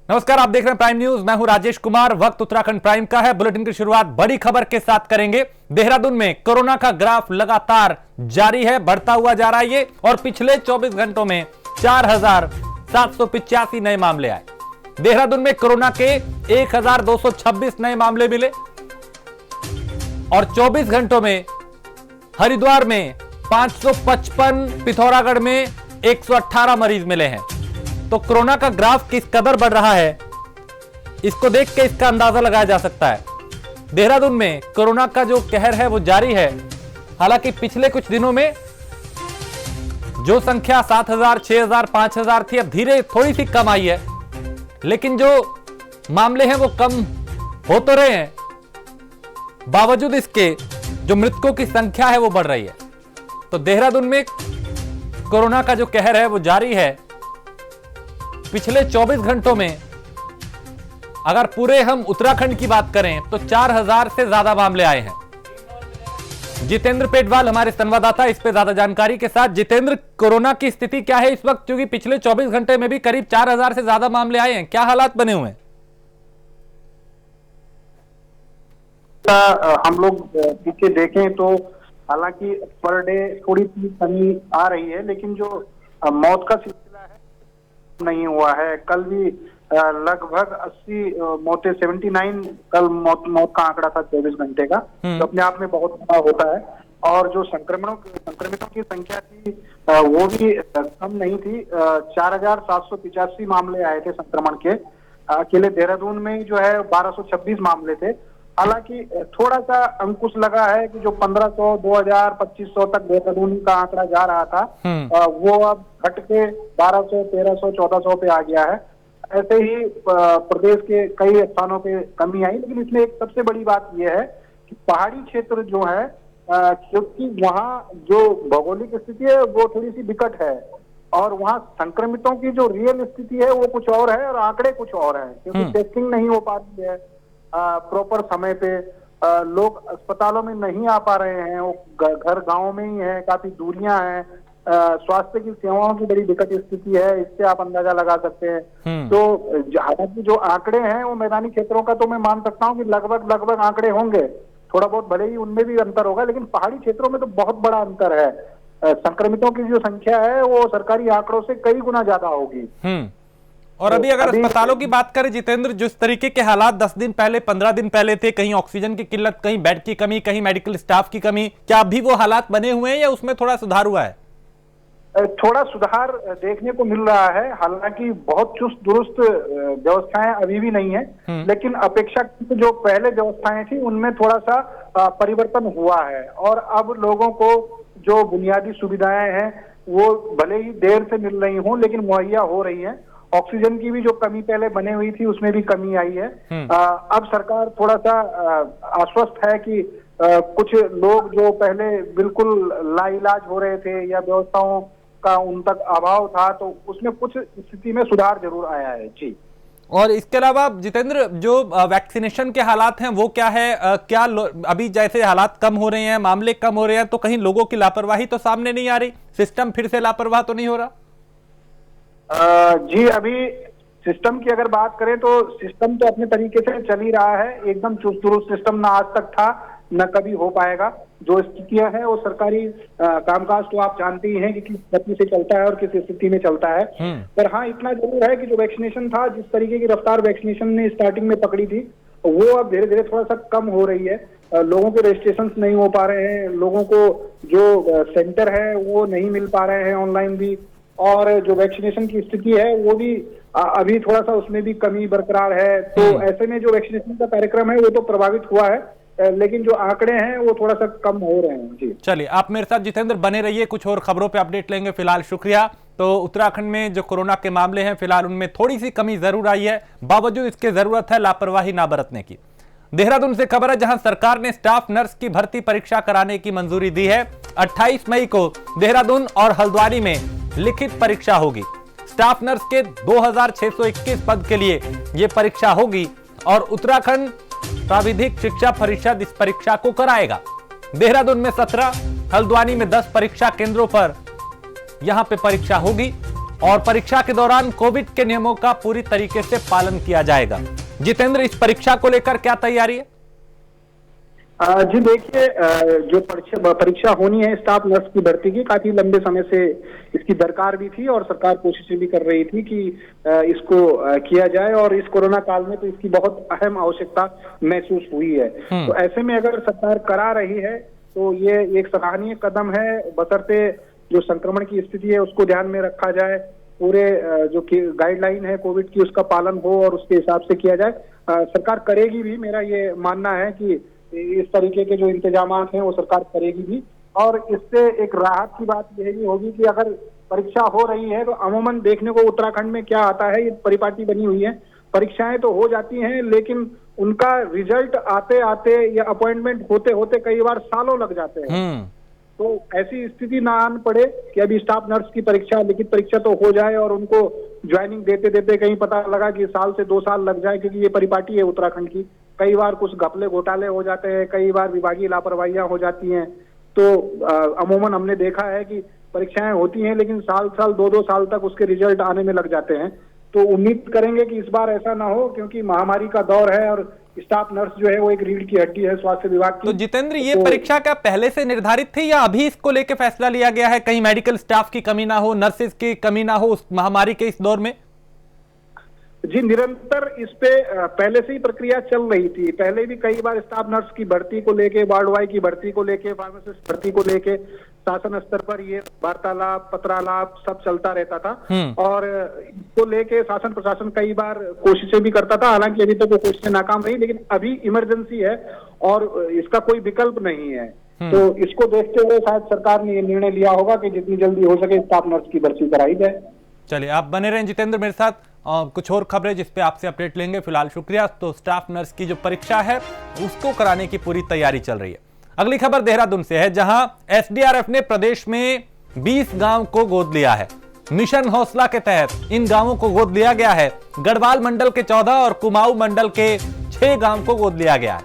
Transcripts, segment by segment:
नमस्कार, आप देख रहे हैं प्राइम न्यूज। मैं हूं राजेश कुमार। वक्त उत्तराखंड प्राइम का है। बुलेटिन की शुरुआत बड़ी खबर के साथ करेंगे। देहरादून में कोरोना का ग्राफ लगातार जारी है, बढ़ता हुआ जा रहा है ये, और पिछले 24 घंटों में 4,785 नए मामले आए। देहरादून में कोरोना के 1,226 नए मामले मिले और 24 घंटों में हरिद्वार में 555, पिथौरागढ़ में 118 मरीज मिले हैं। तो कोरोना का ग्राफ किस कदर बढ़ रहा है, इसको देख के इसका अंदाजा लगाया जा सकता है। देहरादून में कोरोना का जो कहर है वो जारी है। हालांकि पिछले कुछ दिनों में जो संख्या 7,000, 6,000, 5,000 थी, अब धीरे थोड़ी सी कम आई है, लेकिन जो मामले हैं वो कम हो तो रहे हैं, बावजूद इसके जो मृतकों की संख्या है वो बढ़ रही है। तो देहरादून में कोरोना का जो कहर है वो जारी है। पिछले 24 घंटों में अगर पूरे हम उत्तराखंड की बात करें तो 4,000 से ज्यादा मामले आए हैं। जितेंद्र पेटवाल हमारे संवाददाता इस पे ज्यादा जानकारी के साथ। जितेंद्र, कोरोना की स्थिति क्या है इस वक्त, क्योंकि पिछले 24 घंटे में भी करीब 4,000 से ज्यादा मामले आए हैं, क्या हालात बने हुए हैं? हम लोग पीछे देखें तो हालांकि पर डे थोड़ी सी कमी आ रही है, लेकिन जो मौत का सिलसिला है नहीं हुआ है। कल भी लगभग 80 मौतें, 79 कल मौत का आंकड़ा था 24 घंटे का, तो अपने आप में बहुत बड़ा होता है। और जो संक्रमितों की संख्या थी वो भी कम नहीं थी। 4,785 मामले आए थे संक्रमण के। अकेले देहरादून में ही जो है 1,226 मामले थे। हालांकि थोड़ा सा अंकुश लगा है कि जो 1,500, 2,000, 2,500 तक देहरादून का आंकड़ा जा रहा था, वो अब घट के 1,200, 1,300, 1,400 पे आ गया है। ऐसे ही प्रदेश के कई स्थानों पे कमी आई, लेकिन इसमें एक सबसे बड़ी बात यह है कि पहाड़ी क्षेत्र जो है, क्योंकि वहाँ जो भौगोलिक स्थिति है वो थोड़ी सी विकट है, और वहाँ संक्रमितों की जो रियल स्थिति है वो कुछ और है और आंकड़े कुछ और है, क्योंकि टेस्टिंग नहीं हो पा रही है प्रॉपर समय पे। लोग अस्पतालों में नहीं आ पा रहे हैं, वो घर गांव में ही है, काफी दूरियां हैं। स्वास्थ्य की सेवाओं की बड़ी विकट स्थिति है, इससे आप अंदाजा लगा सकते हैं। तो हालांकि जो आंकड़े हैं वो मैदानी क्षेत्रों का तो मैं मान सकता हूँ कि लगभग आंकड़े होंगे, थोड़ा बहुत भले ही उनमें भी अंतर होगा, लेकिन पहाड़ी क्षेत्रों में तो बहुत बड़ा अंतर है। संक्रमितों की जो संख्या है वो सरकारी आंकड़ों से कई गुना ज्यादा होगी। और अभी अगर अस्पतालों की बात करें जितेंद्र, जिस तरीके के हालात 10 दिन पहले, 15 दिन पहले थे, कहीं ऑक्सीजन की किल्लत, कहीं बेड की कमी, कहीं मेडिकल स्टाफ की कमी, क्या अभी वो हालात बने हुए हैं या उसमें थोड़ा सुधार हुआ है? थोड़ा सुधार देखने को मिल रहा है। हालांकि बहुत चुस्त दुरुस्त व्यवस्थाएं अभी भी नहीं है, लेकिन अपेक्षाकृत जो पहले व्यवस्थाएं थी उनमें थोड़ा सा परिवर्तन हुआ है। और अब लोगों को जो बुनियादी सुविधाएं हैं वो भले ही देर से मिल रही हों, लेकिन मुहैया हो रही है। ऑक्सीजन की भी जो कमी पहले बने हुई थी उसमें भी कमी आई है। अब सरकार थोड़ा सा आश्वस्त है कि कुछ लोग जो पहले बिल्कुल लाइलाज हो रहे थे या व्यवस्थाओं का उन तक अभाव था, तो उसमें कुछ स्थिति में सुधार जरूर आया है जी। और इसके अलावा जितेंद्र, जो वैक्सीनेशन के हालात हैं वो क्या है? क्या अभी जैसे हालात कम हो रहे हैं, मामले कम हो रहे हैं, तो कहीं लोगों की लापरवाही तो सामने नहीं आ रही? सिस्टम फिर से लापरवाह तो नहीं हो रहा? जी, अभी सिस्टम की अगर बात करें तो सिस्टम तो अपने तरीके से चल ही रहा है। एकदम चुस्त दुरुस्त सिस्टम ना आज तक था, न कभी हो पाएगा। जो स्थितियां हैं वो सरकारी कामकाज तो आप जानते ही हैं कि किस गति से चलता है और किस स्थिति में चलता है। पर हाँ, इतना जरूर है कि जो वैक्सीनेशन था, जिस तरीके की रफ्तार वैक्सीनेशन ने स्टार्टिंग में पकड़ी थी, वो अब धीरे धीरे थोड़ा सा कम हो रही है। लोगों के रजिस्ट्रेशन नहीं हो पा रहे हैं, लोगों को जो सेंटर है वो नहीं मिल पा रहे हैं ऑनलाइन भी, और जो वैक्सीनेशन की स्थिति है वो भी अभी थोड़ा सा उसमें भी कमी बरकरार है। तो ऐसे में जो वैक्सीनेशन का कार्यक्रम है वो तो प्रभावित हुआ है, लेकिन जो आंकड़े हैं वो थोड़ा सा कम हो रहे हैं जी। चलिए, आप मेरे साथ जितेंद्र बने रहिए, कुछ और खबरों पे अपडेट लेंगे। फिलहाल शुक्रिया। तो उत्तराखंड में जो कोरोना के मामले हैं फिलहाल उनमें थोड़ी सी कमी जरूर आई है, बावजूद इसके जरूरत है लापरवाही ना बरतने की। देहरादून से खबर है, जहां सरकार ने स्टाफ नर्स की भर्ती परीक्षा कराने की मंजूरी दी है। 28 मई को देहरादून और हल्द्वानी में लिखित परीक्षा होगी। स्टाफ नर्स के 2,621 पद के लिए यह परीक्षा होगी और उत्तराखंड प्राविधिक शिक्षा परिषद इस परीक्षा को कराएगा। देहरादून में 17, हल्द्वानी में 10 परीक्षा केंद्रों पर यहां पे परीक्षा होगी और परीक्षा के दौरान कोविड के नियमों का पूरी तरीके से पालन किया जाएगा। जितेंद्र, इस परीक्षा को लेकर क्या तैयारी है? जी देखिए, जो परीक्षा होनी है स्टाफ नर्स की भर्ती की, काफी लंबे समय से इसकी दरकार भी थी और सरकार कोशिशें भी कर रही थी कि इसको किया जाए, और इस कोरोना काल में तो इसकी बहुत अहम आवश्यकता महसूस हुई है। तो ऐसे में अगर सरकार करा रही है तो ये एक सराहनीय कदम है, बशर्ते जो संक्रमण की स्थिति है उसको ध्यान में रखा जाए, पूरे जो गाइडलाइन है कोविड की उसका पालन हो और उसके हिसाब से किया जाए। सरकार करेगी भी, मेरा ये मानना है कि इस तरीके के जो इंतजामात हैं वो सरकार करेगी भी। और इससे एक राहत की बात यह भी होगी कि अगर परीक्षा हो रही है तो अमूमन देखने को उत्तराखंड में क्या आता है, ये परिपाटी बनी हुई है, परीक्षाएं तो हो जाती हैं लेकिन उनका रिजल्ट आते आते या अपॉइंटमेंट होते होते कई बार सालों लग जाते हैं। तो ऐसी स्थिति ना आन पड़े कि अभी स्टाफ नर्स की परीक्षा, लिखित परीक्षा तो हो जाए और उनको ज्वाइनिंग देते देते कहीं पता लगा कि साल से 2 साल लग जाए, क्योंकि ये परिपाटी है उत्तराखंड की। कई बार कुछ घपले घोटाले हो जाते हैं, कई बार विभागीय लापरवाहियां हो जाती हैं। तो अमूमन हमने देखा है कि परीक्षाएं होती हैं लेकिन साल 2-2 साल तक उसके रिजल्ट आने में लग जाते हैं। तो उम्मीद करेंगे कि इस बार ऐसा ना हो, क्योंकि महामारी का दौर है और स्टाफ नर्स जो है वो एक रीढ़ की हड्डी है स्वास्थ्य विभाग की। तो जितेंद्र, ये परीक्षा क्या पहले से निर्धारित थी या अभी इसको लेके फैसला लिया गया है? कहीं मेडिकल स्टाफ की कमी ना हो, नर्सेज की कमी ना हो उस महामारी के इस दौर में? जी, निरंतर इस पे पहले से ही प्रक्रिया चल रही थी। पहले भी कई बार स्टाफ नर्स की भर्ती को लेके, वार्ड वाई की भर्ती को लेके, फार्मासिस्ट भर्ती को लेके शासन स्तर पर ये वार्तालाप, पत्रालाप सब चलता रहता था और इसको लेके शासन प्रशासन कई बार कोशिशें भी करता था। हालांकि अभी तक वो कोशिशें नाकाम रही, लेकिन अभी इमरजेंसी है और इसका कोई विकल्प नहीं है। तो इसको देखते हुए शायद सरकार ने ये निर्णय लिया होगा कि जितनी जल्दी हो सके स्टाफ नर्स की भर्ती कराई जाए। चलिए, आप बने रहें जितेंद्र मेरे साथ, कुछ और खबरें जिस पे आपसे अपडेट लेंगे। फिलहाल शुक्रिया। तो स्टाफ नर्स की जो परीक्षा है उसको कराने की पूरी तैयारी चल रही है। अगली खबर देहरादून से है, जहां एसडीआरएफ ने प्रदेश में 20 गांव को गोद लिया है। मिशन हौसला के तहत इन गांवों को गोद लिया गया है। गढ़वाल मंडल के 14 और कुमाऊं मंडल के 6 गांव को गोद लिया गया है।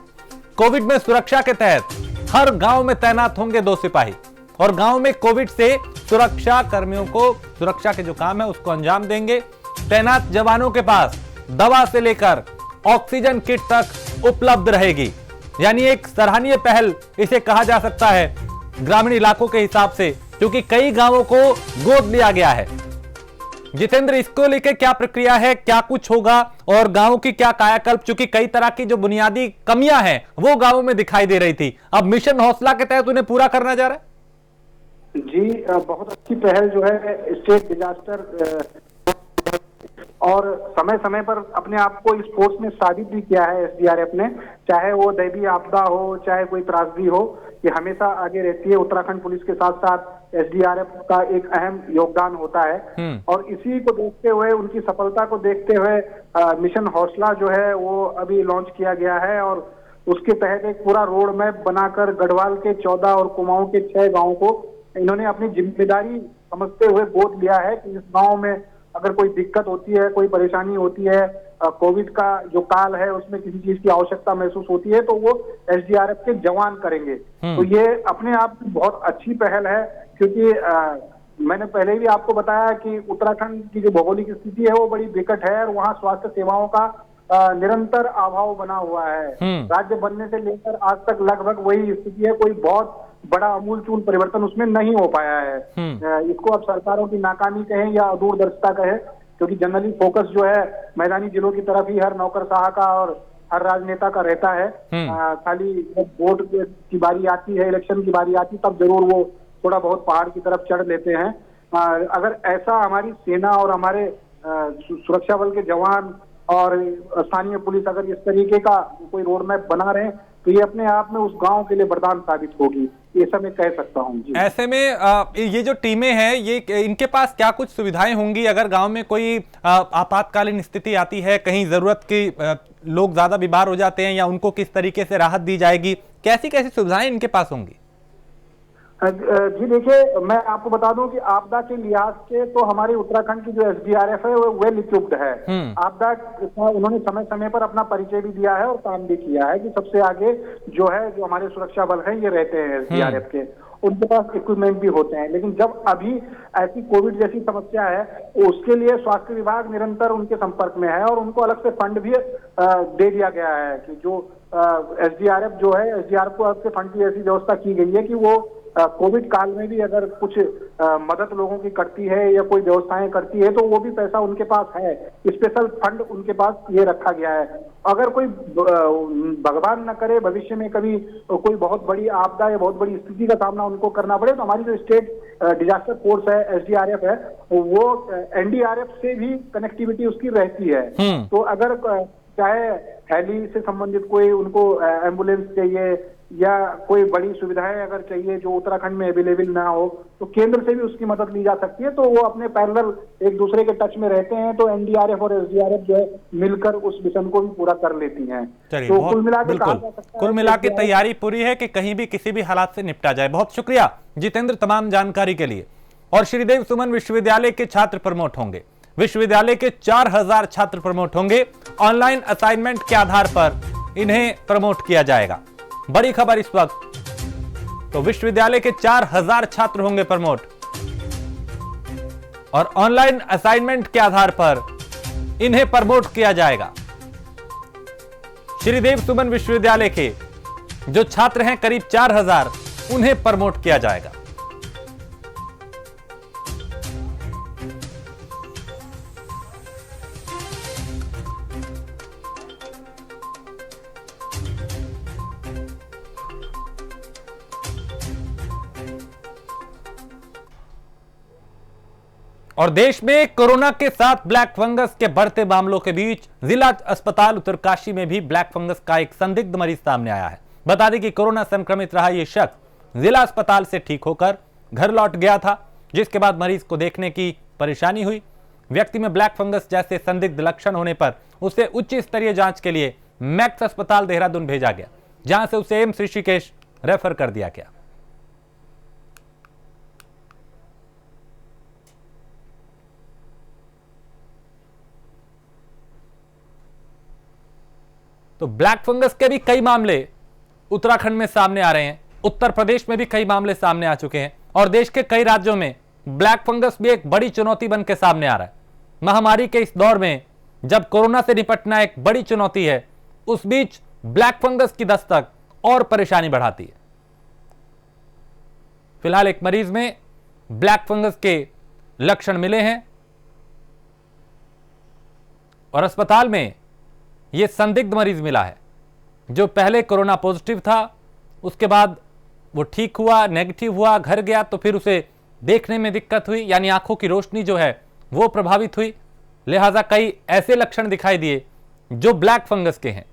कोविड में सुरक्षा के तहत हर गांव में तैनात होंगे 2 सिपाही और गांव में कोविड से सुरक्षा कर्मियों को सुरक्षा के जो काम है उसको अंजाम देंगे। तैनात जवानों के पास दवा से लेकर ऑक्सीजन किट तक उपलब्ध रहेगी। यानी एक सराहनीय पहल इसे कहा जा सकता है ग्रामीण इलाकों के हिसाब से, क्योंकि कई गांवों को गोद लिया गया है। जितेंद्र, इसको लेकर क्या प्रक्रिया है, क्या कुछ होगा और गांवों की क्या कायाकल्प? चूंकि कई तरह की जो बुनियादी कमियां हैं वो गांवों में दिखाई दे रही थी, अब मिशन हौसला के तहत उन्हें पूरा करना जा रहा है। जी, बहुत अच्छी पहल जो है स्टेट डिजास्टर और समय समय पर अपने आप को इस फोर्स में साबित भी किया है एसडीआरएफ ने। चाहे वो दैवीय आपदा हो, चाहे कोई त्रासदी हो, ये हमेशा आगे रहती है। उत्तराखंड पुलिस के साथ साथ एसडीआरएफ का एक अहम योगदान होता है और इसी को देखते हुए, उनकी सफलता को देखते हुए मिशन हौसला जो है वो अभी लॉन्च किया गया है और उसके तहत एक पूरा रोड मैप बनाकर गढ़वाल के 14 और कुमाऊं के 6 गाँव को इन्होंने अपनी जिम्मेदारी समझते हुए गोद लिया है कि इस गाँव में अगर कोई दिक्कत होती है, कोई परेशानी होती है, कोविड का जो काल है उसमें किसी चीज की आवश्यकता महसूस होती है, तो वो एसडीआरएफ के जवान करेंगे। तो ये अपने आप में बहुत अच्छी पहल है, क्योंकि मैंने पहले भी आपको बताया कि उत्तराखंड की जो भौगोलिक स्थिति है वो बड़ी विकट है और वहाँ स्वास्थ्य सेवाओं का निरंतर अभाव बना हुआ है। राज्य बनने से लेकर आज तक लगभग वही स्थिति है, कोई बहुत बड़ा अमूलचूल परिवर्तन उसमें नहीं हो पाया है। इसको अब सरकारों की नाकामी कहें या दूरदर्शिता कहें, क्योंकि जनरली फोकस जो है मैदानी जिलों की तरफ ही हर नौकरशाह का और हर राजनेता का रहता है। खाली जब वोट की बारी आती है, इलेक्शन की बारी आती है, तब जरूर वो थोड़ा बहुत पहाड़ की तरफ चढ़ लेते हैं। अगर ऐसा हमारी सेना और हमारे सुरक्षा बल के जवान और स्थानीय पुलिस अगर इस तरीके का कोई रोड मैप बना रहे तो ये अपने आप में उस गांव के लिए वरदान साबित होगी, ऐसा मैं कह सकता हूँ। ऐसे में ये जो टीमें हैं, ये इनके पास क्या कुछ सुविधाएं होंगी अगर गांव में कोई आपातकालीन स्थिति आती है, कहीं जरूरत की लोग ज्यादा बीमार हो जाते हैं, या उनको किस तरीके से राहत दी जाएगी, कैसी कैसी सुविधाएं इनके पास होंगी? जी देखिए, मैं आपको बता दूं कि आपदा के लिहाज से तो हमारी उत्तराखंड की जो एसडीआरएफ है वो वेल इक्विप्ड है। आपदा का उन्होंने समय समय पर अपना परिचय भी दिया है और काम भी किया है कि सबसे आगे जो है, जो हमारे सुरक्षा बल हैं ये रहते हैं एसडीआरएफ के, उनके पास इक्विपमेंट भी होते हैं। लेकिन जब अभी ऐसी कोविड जैसी समस्या है, उसके लिए स्वास्थ्य विभाग निरंतर उनके संपर्क में है और उनको अलग से फंड भी दे दिया गया है कि जो एसडीआरएफ जो है, एसडीआरएफ को अलग से फंड की ऐसी व्यवस्था की गई है कि वो कोविड काल में भी अगर कुछ मदद लोगों की करती है या कोई व्यवस्थाएं करती है तो वो भी पैसा उनके पास है, स्पेशल फंड उनके पास ये रखा गया है। अगर कोई भगवान न करे भविष्य में कभी कोई बहुत बड़ी आपदा या बहुत बड़ी स्थिति का सामना उनको करना पड़े तो हमारी जो स्टेट डिजास्टर फोर्स है, एसडीआरएफ है, वो एनडीआरएफ से भी कनेक्टिविटी उसकी रहती है। तो अगर चाहे हेली से संबंधित कोई उनको एम्बुलेंस चाहिए या कोई बड़ी सुविधाएं अगर चाहिए जो उत्तराखंड में अवेलेबल ना हो तो केंद्र से भी उसकी मदद ली जा सकती है। तो वो अपने पैरेलल एक दूसरे के टच में रहते हैं, तो एनडीआरएफ और एसडीआरएफ जो है मिलकर उस मिशन को भी पूरा कर लेती हैं। तो कुल मिला के तैयारी पूरी है कि कहीं भी किसी भी हालात से निपटा जाए। बहुत शुक्रिया जितेंद्र तमाम जानकारी के लिए। और श्रीदेव सुमन विश्वविद्यालय के छात्र प्रमोट होंगे। विश्वविद्यालय के 4000 छात्र प्रमोट होंगे। ऑनलाइन असाइनमेंट के आधार पर इन्हें प्रमोट किया जाएगा। बड़ी खबर इस वक्त, तो विश्वविद्यालय के 4000 छात्र होंगे प्रमोट और ऑनलाइन असाइनमेंट के आधार पर इन्हें प्रमोट किया जाएगा। श्रीदेव सुमन विश्वविद्यालय के जो छात्र हैं करीब 4000, उन्हें प्रमोट किया जाएगा। और देश में कोरोना के साथ ब्लैक फंगस के बढ़ते मामलों के बीच जिला अस्पताल उत्तरकाशी में भी ब्लैक फंगस का एक संदिग्ध मरीज सामने आया है। बता दें कि कोरोना संक्रमित रहा यह शख्स जिला अस्पताल से ठीक होकर घर लौट गया था, जिसके बाद मरीज को देखने की परेशानी हुई। व्यक्ति में ब्लैक फंगस जैसे संदिग्ध लक्षण होने पर उसे उच्च स्तरीय जांच के लिए मैक्स अस्पताल देहरादून भेजा गया, जहां से उसे एम्स ऋषिकेश रेफर कर दिया गया। तो ब्लैक फंगस के भी कई मामले उत्तराखंड में सामने आ रहे हैं, उत्तर प्रदेश में भी कई मामले सामने आ चुके हैं और देश के कई राज्यों में ब्लैक फंगस भी एक बड़ी चुनौती बन के सामने आ रहा है। महामारी के इस दौर में जब कोरोना से निपटना एक बड़ी चुनौती है, उस बीच ब्लैक फंगस की दस्तक और परेशानी बढ़ाती है। फिलहाल एक मरीज में ब्लैक फंगस के लक्षण मिले हैं और अस्पताल में यह संदिग्ध मरीज मिला है जो पहले कोरोना पॉजिटिव था, उसके बाद वो ठीक हुआ, नेगेटिव हुआ, घर गया तो फिर उसे देखने में दिक्कत हुई, यानी आंखों की रोशनी जो है वो प्रभावित हुई। लिहाजा कई ऐसे लक्षण दिखाई दिए जो ब्लैक फंगस के हैं।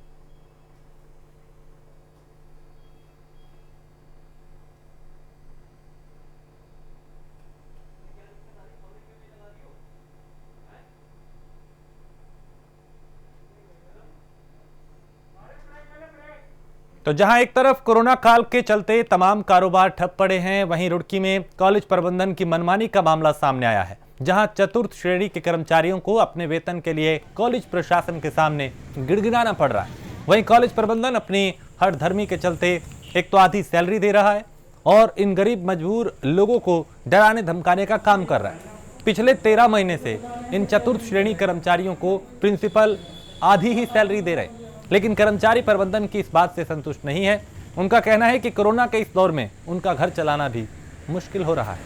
तो जहां एक तरफ कोरोना काल के चलते तमाम कारोबार ठप पड़े हैं, वहीं रुड़की में कॉलेज प्रबंधन की मनमानी का मामला सामने आया है, जहां चतुर्थ श्रेणी के कर्मचारियों को अपने वेतन के लिए कॉलेज प्रशासन के सामने गिड़गिड़ाना पड़ रहा है। वहीं कॉलेज प्रबंधन अपनी हठधर्मी के चलते एक तो आधी सैलरी दे रहा है और इन गरीब मजबूर लोगों को डराने धमकाने का काम कर रहा है। पिछले 13 महीने से इन चतुर्थ श्रेणी कर्मचारियों को प्रिंसिपल आधी ही सैलरी दे रहे, लेकिन कर्मचारी प्रबंधन की इस बात से संतुष्ट नहीं है। उनका कहना है कि कोरोना के इस दौर में उनका घर चलाना भी मुश्किल हो रहा है।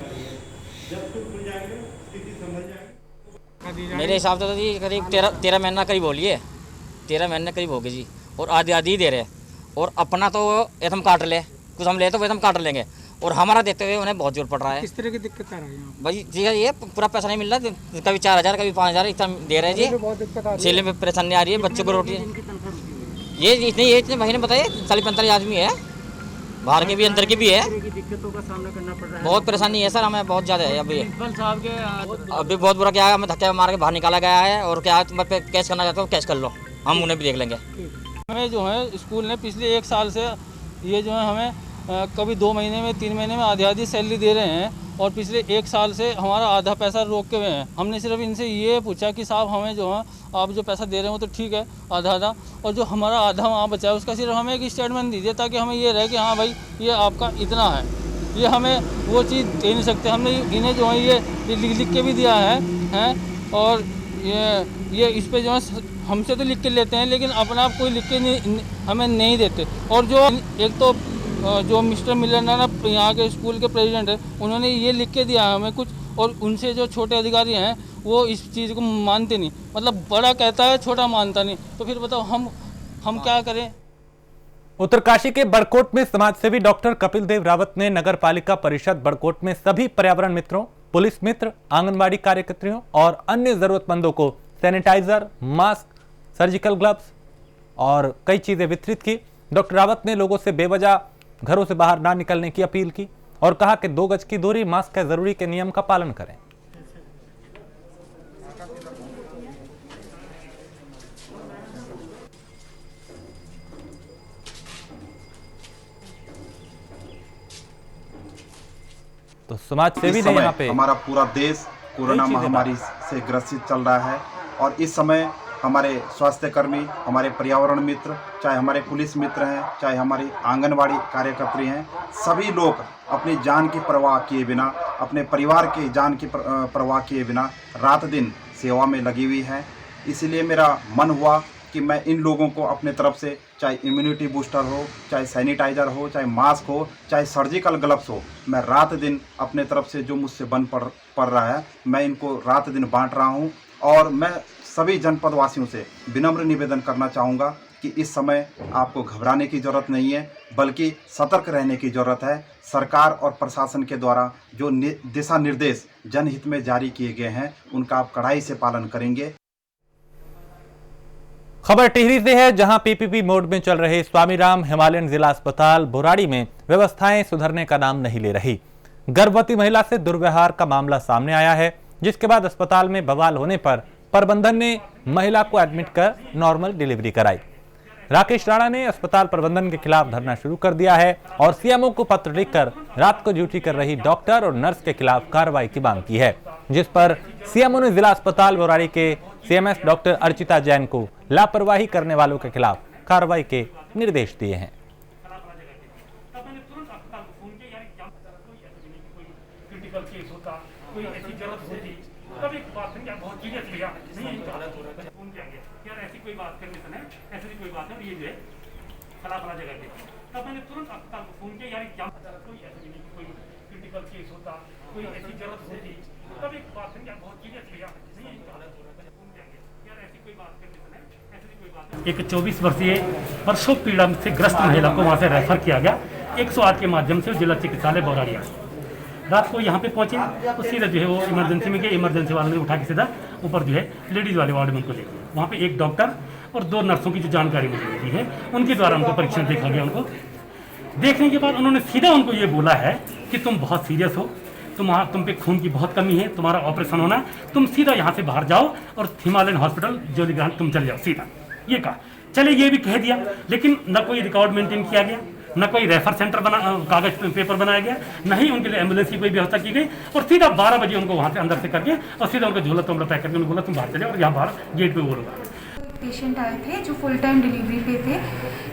मेरे हिसाब से तो जी करीब 13 महीना करीब बोलिए, 13 महीने करीब हो गए जी, और आधी आधी दे रहे। और अपना तो वेतन काट ले, कुछ हम ले तो वेतन काट लेंगे, और हमारा देखते हुए उन्हें बहुत जोर पड़ रहा है। किस तरह की दिक्कत आ रही है भाई जी? ये पूरा पैसा नहीं मिल रहा, कभी 4000 कभी 5000 इतना दे रहे हैं जी। सेलिंग में परेशानी आ रही है, बच्चों को रोटी ये इतने महीने बताइए 40-45 आदमी है, बाहर के भी अंदर के भी है। दिक्कतों का सामना करना पड़ रहा है, बहुत परेशानी है सर, हमें बहुत ज़्यादा है। अभी बहुत बुरा क्या है, हमें धक्के मार के बाहर निकाला गया है, और क्या तुम पे कैश करना चाहते हो कैश कर लो, हम उन्हें भी देख लेंगे। हमें जो है स्कूल ने पिछले 1 साल से ये जो है हमें कभी 2 महीने में 3 महीने में आधी सैलरी दे रहे हैं और पिछले 1 साल से हमारा आधा पैसा रोक के हुए हैं। हमने सिर्फ इनसे ये पूछा कि साहब हमें जो है आप जो पैसा दे रहे हो तो ठीक है आधा और जो हमारा आधा वहाँ बचा है उसका सिर्फ हमें एक स्टेटमेंट दीजिए ताकि हमें ये रहे कि हाँ भाई ये आपका इतना है। ये हमें वो चीज़ दे नहीं सकते। हमने इन्हें जो है ये लिख के भी दिया है और ये इस पे जो है हमसे तो लिख के लेते हैं लेकिन अपना आप कोई लिख के हमें नहीं देते। और जो एक तो जो मिस्टर मिलना यहाँ के स्कूल के प्रेसिडेंट है उन्होंने ये लिख के दिया है हमें कुछ और उनसे जो छोटे अधिकारी हैं वो इस चीज़ को मानते नहीं। मतलब बड़ा कहता है छोटा मानता नहीं। तो फिर बताओ हम क्या करें। उत्तरकाशी के बड़कोट में समाजसेवी डॉक्टर कपिल देव रावत ने नगर पालिका परिषद बड़कोट में सभी पर्यावरण मित्रों, पुलिस मित्र, आंगनबाड़ी कार्यकर्तियों और अन्य जरूरतमंदों को सैनिटाइजर, मास्क, सर्जिकल ग्लव्स और कई चीजें वितरित की। डॉक्टर रावत ने लोगों से बेवजह घरों से बाहर ना निकलने की अपील की और कहा कि 2 गज की दूरी, मास्क है जरूरी के नियम का पालन करें। तो समाज सेवी ने यहाँ पे हमारा पूरा देश कोरोना महामारी से ग्रसित चल रहा है और इस समय हमारे स्वास्थ्य कर्मी, हमारे पर्यावरण मित्र, चाहे हमारे पुलिस मित्र हैं, चाहे हमारी आंगनबाड़ी कार्यकर्त्री हैं, सभी लोग अपनी जान की परवाह किए बिना, अपने परिवार की जान की परवाह किए बिना रात दिन सेवा में लगी हुई है। इसलिए मेरा मन हुआ कि मैं इन लोगों को अपने तरफ से चाहे इम्यूनिटी बूस्टर हो, चाहे सैनिटाइज़र हो, चाहे मास्क हो, चाहे सर्जिकल ग्लव्स हो, मैं रात दिन अपने तरफ से जो मुझसे बन पड़ रहा है मैं इनको रात दिन बांट रहा हूं। और मैं सभी जनपद वासियों से विनम्र निवेदन करना चाहूँगा कि इस समय आपको घबराने की ज़रूरत नहीं है बल्कि सतर्क रहने की ज़रूरत है। सरकार और प्रशासन के द्वारा जो दिशा निर्देश जनहित में जारी किए गए हैं उनका आप कड़ाई से पालन करेंगे। खबर टिहरी से है, जहां पीपीपी मोड में चल रहे स्वामीराम हिमालयन जिला अस्पताल बोराड़ी में व्यवस्थाएं सुधरने का नाम नहीं ले रही। गर्भवती महिला से दुर्व्यवहार का मामला सामने आया है, जिसके बाद अस्पताल में बवाल होने पर प्रबंधन ने महिला को एडमिट कर नॉर्मल डिलीवरी कराई। राकेश राणा ने अस्पताल प्रबंधन के खिलाफ धरना शुरू कर दिया है और सीएमओ को पत्र लिखकर रात को ड्यूटी कर रही डॉक्टर और नर्स के खिलाफ कार्रवाई की मांग की है, जिस पर सीएमओ ने जिला अस्पताल बोराड़ी के सीएमएस डॉक्टर अर्चिता जैन को लापरवाही करने वालों के खिलाफ कार्रवाई के निर्देश दिए हैं। एक 24 वर्षीय प्रसव पीड़ा से ग्रस्त महिला को वहाँ से रेफर किया गया 108 के माध्यम से जिला चिकित्सालय बौराड़िया। रात को यहाँ पे पहुँचे तो सीधा जो है वो इमरजेंसी में गए। इमरजेंसी वालों ने उठा के सीधा ऊपर जो है लेडीज़ वाले वार्ड में उनको ले गया। वहाँ पे एक डॉक्टर और 2 नर्सों की जो जानकारी मुझे मिली है उनके द्वारा उनको परीक्षण देखा गया। उनको देखने के बाद उन्होंने सीधा उनको ये बोला है कि तुम बहुत सीरियस हो, तुम पे खून की बहुत कमी है, तुम्हारा ऑपरेशन होना है, तुम सीधा यहाँ से बाहर जाओ और हिमालयन हॉस्पिटल जोलीग्रांट तुम चले जाओ सीधा। ये कहा, चले ये भी कह दिया, लेकिन न कोई रिकॉर्ड मेंटेन किया गया, न कोई रेफर सेंटर कागज पेपर बनाया गया, न ही उनके लिए एम्बुलेंस की कोई व्यवस्था की गई। और सीधा 12 बजे उनको वहाँ से अंदर से करके और सीधा उनको झोला तोमला पैक करके उनको बोला तुम बाहर चले और यहाँ बाहर गेट पे बोलो। पेशेंट आए थे जो फुल टाइम डिलीवरी पे थे,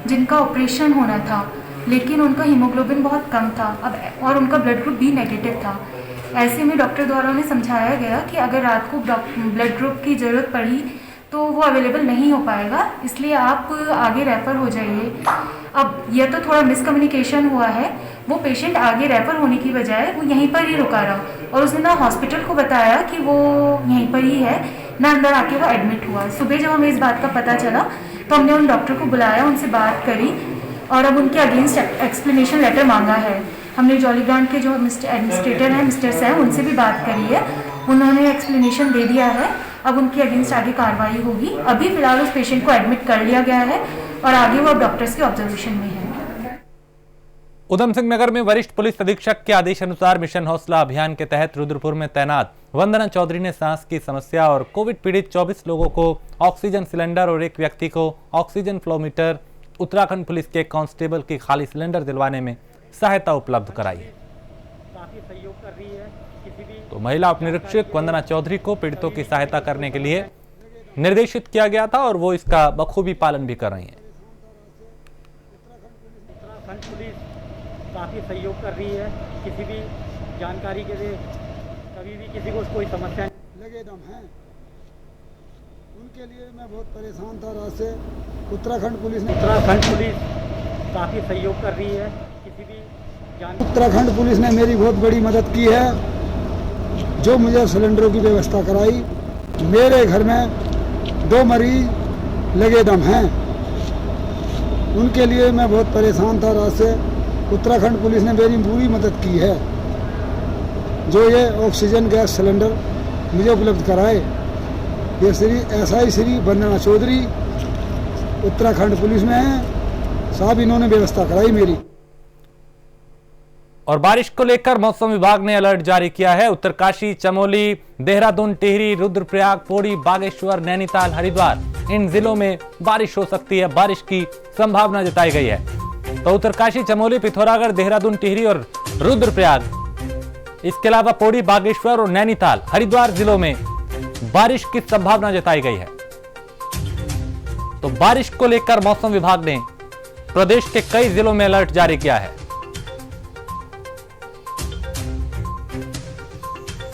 जिनका ऑपरेशन होना था, लेकिन उनका हीमोग्लोबिन बहुत कम था अब और उनका ब्लड ग्रुप बी नेगेटिव था। ऐसे में डॉक्टर द्वारा उन्हें समझाया गया कि अगर रात को ब्लड ग्रुप की ज़रूरत पड़ी तो वो अवेलेबल नहीं हो पाएगा, इसलिए आप आगे रेफ़र हो जाइए। अब यह तो थोड़ा मिसकम्युनिकेशन हुआ है। वो पेशेंट आगे रेफ़र होने की बजाय वो यहीं पर ही रुका रहा और उसने ना हॉस्पिटल को बताया कि वो यहीं पर ही है, ना अंदर आके वो एडमिट हुआ। सुबह जब हमें इस बात का पता चला तो हमने उन डॉक्टर को बुलाया, उनसे बात करी और अब उनके अगेंस्ट एक्सप्लेनेशन लेटर मांगा है। हमने जॉलीग्रांट के जो एडमिनिस्ट्रेटर हैं मिस्टर सैम, उनसे भी बात करी है, उन्होंने एक्सप्लेनेशन दे दिया है। अब उनके अगेंस्ट आगे कार्रवाई होगी। अभी फिलहाल उस पेशेंट को एडमिट कर लिया गया है और आगे वो अब डॉक्टर्स के ऑब्जर्वेशन में है। उधम सिंह नगर में वरिष्ठ पुलिस अधीक्षक के आदेश अनुसार मिशन हौसला अभियान के तहत रुद्रपुर में तैनात वंदना चौधरी ने सांस की समस्या और कोविड पीड़ित 24 लोगों को ऑक्सीजन सिलेंडर और एक व्यक्ति को ऑक्सीजन फ्लोमीटर, उत्तराखंड पुलिस के कांस्टेबल की खाली सिलेंडर दिलवाने में सहायता उपलब्ध कराई है। काफी सहयोग कर रही है। किसी भी तो महिला उप निरीक्षक वंदना चौधरी को पीड़ितों की सहायता करने के लिए निर्देशित किया गया था और वो इसका बखूबी पालन भी कर रही हैं। उत्तराखंड पुलिस काफी सहयोग कर रही है। किसी भी जानकारी के लिए कभी भी किसी को कोई समस्या लगे दम हैं, उनके लिए मैं बहुत परेशान था। रात से उत्तराखंड पुलिस काफी सहयोग कर रही है। किसी भी उत्तराखंड पुलिस ने मेरी बहुत बड़ी मदद की है, जो मुझे सिलेंडरों की व्यवस्था कराई। मेरे घर में 2 मरीज लगे दम हैं, उनके लिए मैं बहुत परेशान था। रात से उत्तराखंड पुलिस ने मेरी पूरी मदद की है, जो ये ऑक्सीजन गैस सिलेंडर मुझे उपलब्ध कराए। ये श्री SI श्री वंदना चौधरी उत्तराखंड पुलिस में है साहब, इन्होंने व्यवस्था कराई मेरी। और बारिश को लेकर मौसम विभाग ने अलर्ट जारी किया है। उत्तरकाशी, चमोली, देहरादून, टिहरी, रुद्रप्रयाग, पौड़ी, बागेश्वर, नैनीताल, हरिद्वार, इन जिलों में बारिश हो सकती है, बारिश की संभावना जताई गई है। तो उत्तरकाशी, चमोली, पिथौरागढ़, देहरादून, टिहरी और रुद्रप्रयाग, इसके अलावा पौड़ी, बागेश्वर और नैनीताल, हरिद्वार जिलों में बारिश की संभावना जताई गई है। तो बारिश को लेकर मौसम विभाग ने प्रदेश के कई जिलों में अलर्ट जारी किया है।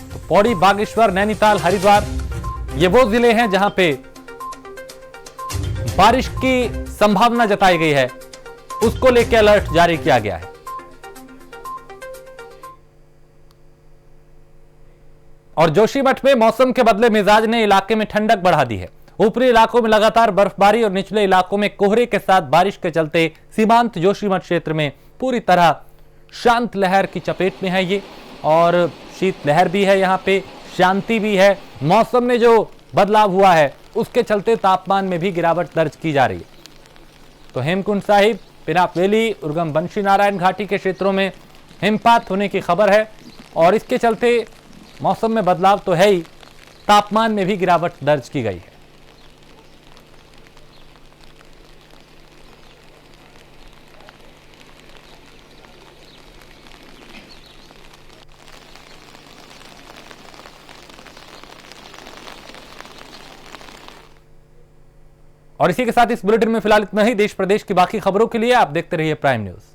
तो पौड़ी, बागेश्वर, नैनीताल, हरिद्वार, ये वो जिले हैं जहां पे बारिश की संभावना जताई गई है, उसको लेकर अलर्ट जारी किया गया है। और जोशीमठ में मौसम के बदले मिजाज ने इलाके में ठंडक बढ़ा दी है। ऊपरी इलाकों में लगातार बर्फबारी और निचले इलाकों में कोहरे के साथ बारिश के चलते सीमांत जोशीमठ क्षेत्र में पूरी तरह शांत लहर की चपेट में है ये, और शीत लहर भी है, यहाँ पे शांति भी है। मौसम में जो बदलाव हुआ है उसके चलते तापमान में भी गिरावट दर्ज की जा रही है। तो हेमकुंड साहिब, पिनाक वैली, उर्गम बंशी नारायण घाटी के क्षेत्रों में हिमपात होने की खबर है और इसके चलते मौसम में बदलाव तो है ही, तापमान में भी गिरावट दर्ज की गई है। और इसी के साथ इस बुलेटिन में फिलहाल इतना ही। देश प्रदेश की बाकी खबरों के लिए आप देखते रहिए प्राइम न्यूज।